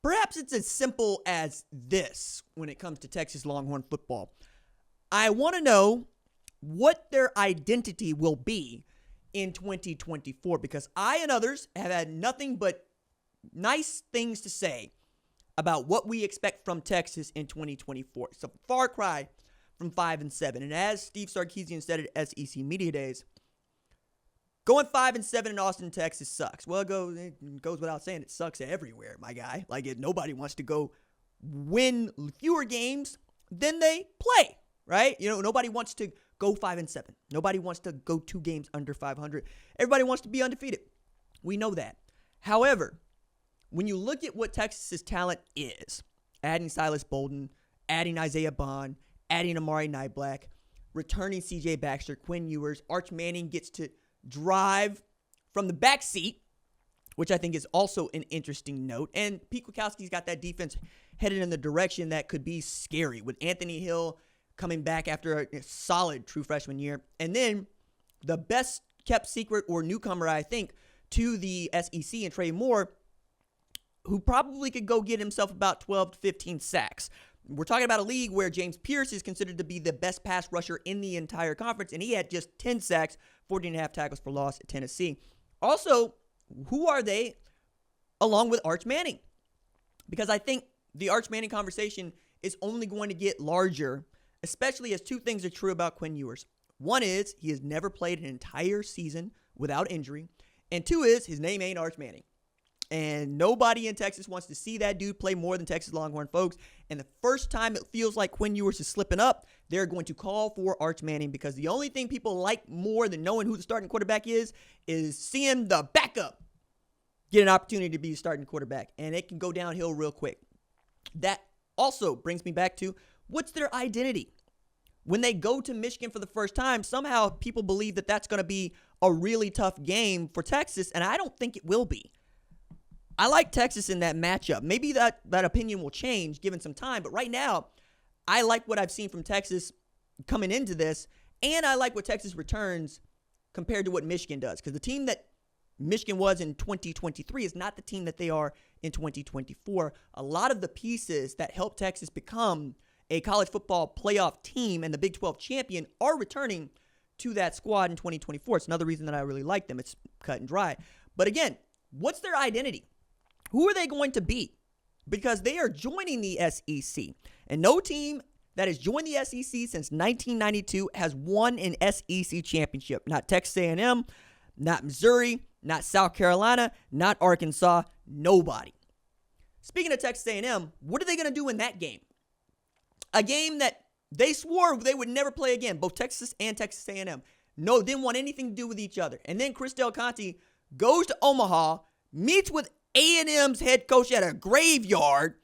Perhaps it's as simple as this when it comes to Texas Longhorn football. I want to know what their identity will be in 2024 because I and others have had nothing but nice things to say about what we expect from Texas in 2024. It's a far cry from 5-7. And as Steve Sarkisian said at SEC Media Days, going 5-7 in Austin, Texas sucks. Well, it goes without saying it sucks everywhere, my guy. Nobody wants to go win fewer games than they play, right? Nobody wants to go 5-7. Nobody wants to go 2 games under 500. Everybody wants to be undefeated. We know that. However, when you look at what Texas's talent is, adding Silas Bolden, adding Isaiah Bond, adding Amari Niblack, returning C.J. Baxter, Quinn Ewers, Arch Manning gets to drive from the back seat, which I think is also an interesting note. And Pete Kwiatkowski's got that defense headed in the direction that could be scary with Anthony Hill coming back after a solid true freshman year. And then the best kept secret or newcomer, I think, to the SEC and Trey Moore, who probably could go get himself about 12 to 15 sacks. We're talking about a league where James Pierce is considered to be the best pass rusher in the entire conference, and he had just 10 sacks, 14.5 tackles for loss at Tennessee. Also, who are they along with Arch Manning? Because I think the Arch Manning conversation is only going to get larger, especially as 2 things are true about Quinn Ewers. One is he has never played an entire season without injury, and 2 is his name ain't Arch Manning. And nobody in Texas wants to see that dude play more than Texas Longhorn folks. And the first time it feels like Quinn Ewers is slipping up, they're going to call for Arch Manning because the only thing people like more than knowing who the starting quarterback is seeing the backup get an opportunity to be a starting quarterback. And it can go downhill real quick. That also brings me back to what's their identity? When they go to Michigan for the first time, somehow people believe that that's going to be a really tough game for Texas, and I don't think it will be. I like Texas in that matchup. Maybe that opinion will change given some time, but right now, I like what I've seen from Texas coming into this, and I like what Texas returns compared to what Michigan does, because the team that Michigan was in 2023 is not the team that they are in 2024. A lot of the pieces that helped Texas become a college football playoff team and the Big 12 champion are returning to that squad in 2024. It's another reason that I really like them. It's cut and dry. But again, what's their identity? Who are they going to be? Because they are joining the SEC. And no team that has joined the SEC since 1992 has won an SEC championship. Not Texas A&M, not Missouri, not South Carolina, not Arkansas, nobody. Speaking of Texas A&M, what are they going to do in that game? A game that they swore they would never play again, both Texas and Texas A&M. No, didn't want anything to do with each other. And then Chris Del Conte goes to Omaha, meets with A&M's head coach at a graveyard,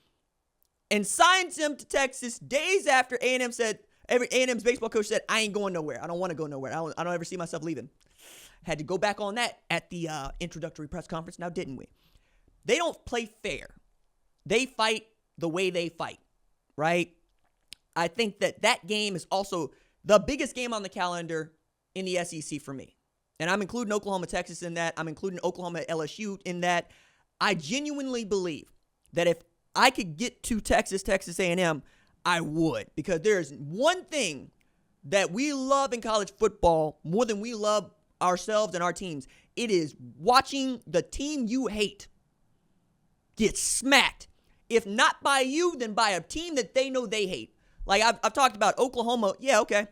and signs him to Texas days after A&M said, A&M's baseball coach said, I ain't going nowhere. I don't want to go nowhere. I don't ever see myself leaving. Had to go back on that at the introductory press conference, now didn't we? They don't play fair. They fight the way they fight, right? I think that game is also the biggest game on the calendar in the SEC for me. And I'm including Oklahoma, Texas in that. I'm including Oklahoma, LSU in that. I genuinely believe that if I could get to Texas A&M, I would. Because there's one thing that we love in college football more than we love ourselves and our teams. It is watching the team you hate get smacked. If not by you, then by a team that they know they hate. Like I've talked about Oklahoma. Yeah, okay.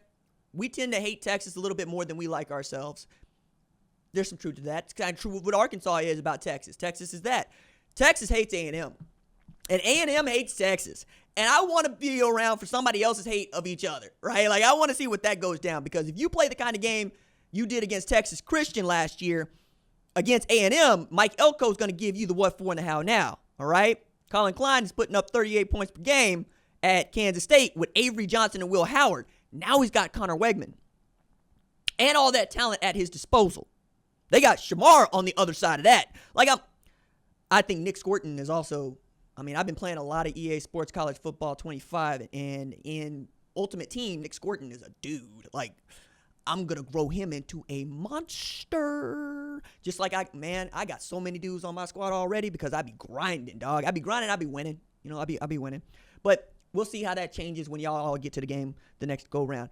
We tend to hate Texas a little bit more than we like ourselves. There's some truth to that. It's kind of true what Arkansas is about Texas. Texas is that. Texas hates A&M. And A&M hates Texas. And I want to be around for somebody else's hate of each other, right? Like, I want to see what that goes down. Because if you play the kind of game you did against Texas Christian last year, against A&M, Mike Elko is going to give you the what for and the how now, all right? Colin Klein is putting up 38 points per game at Kansas State with Avery Johnson and Will Howard. Now he's got Connor Wegman. And all that talent at his disposal. They got Shamar on the other side of that. I think Nick Scorton is also, I've been playing a lot of EA Sports College Football 25, and in Ultimate Team, Nick Scorton is a dude. I'm going to grow him into a monster. Just like I got so many dudes on my squad already because I be grinding, dog. I be grinding, I be winning. You know, I be winning. But we'll see how that changes when y'all all get to the game the next go round.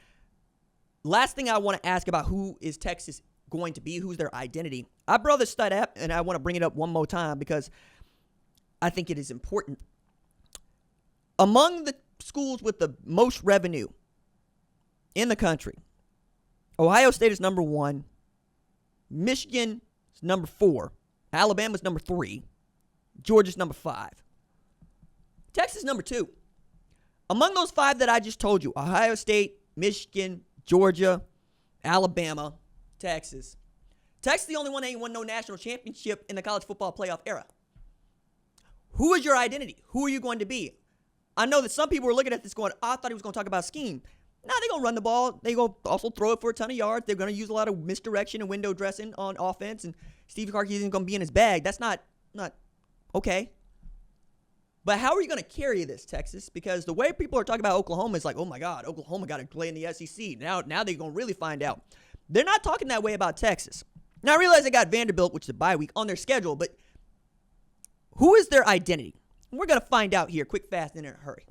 Last thing I want to ask about who is Texas going to be, who's their identity. I brought this stat up, and I want to bring it up one more time because I think it is important. Among the schools with the most revenue in the country, Ohio State is number 1. Michigan is number 4. Alabama's number 3. Georgia's number 5. Texas number 2. Among those 5 that I just told you, Ohio State, Michigan, Georgia, Alabama, Texas. Texas is the only one that ain't won no national championship in the college football playoff era. Who is your identity? Who are you going to be? I know that some people were looking at this going, I thought he was going to talk about scheme. Now they're going to run the ball. They're going to also throw it for a ton of yards. They're going to use a lot of misdirection and window dressing on offense. And Steve Sarkisian is going to be in his bag. That's not okay. But how are you going to carry this, Texas? Because the way people are talking about Oklahoma is like, oh, my God, Oklahoma got to play in the SEC. Now they're going to really find out. They're not talking that way about Texas. Now, I realize they got Vanderbilt, which is a bye week, on their schedule. But who is their identity? We're going to find out here quick, fast, and in a hurry.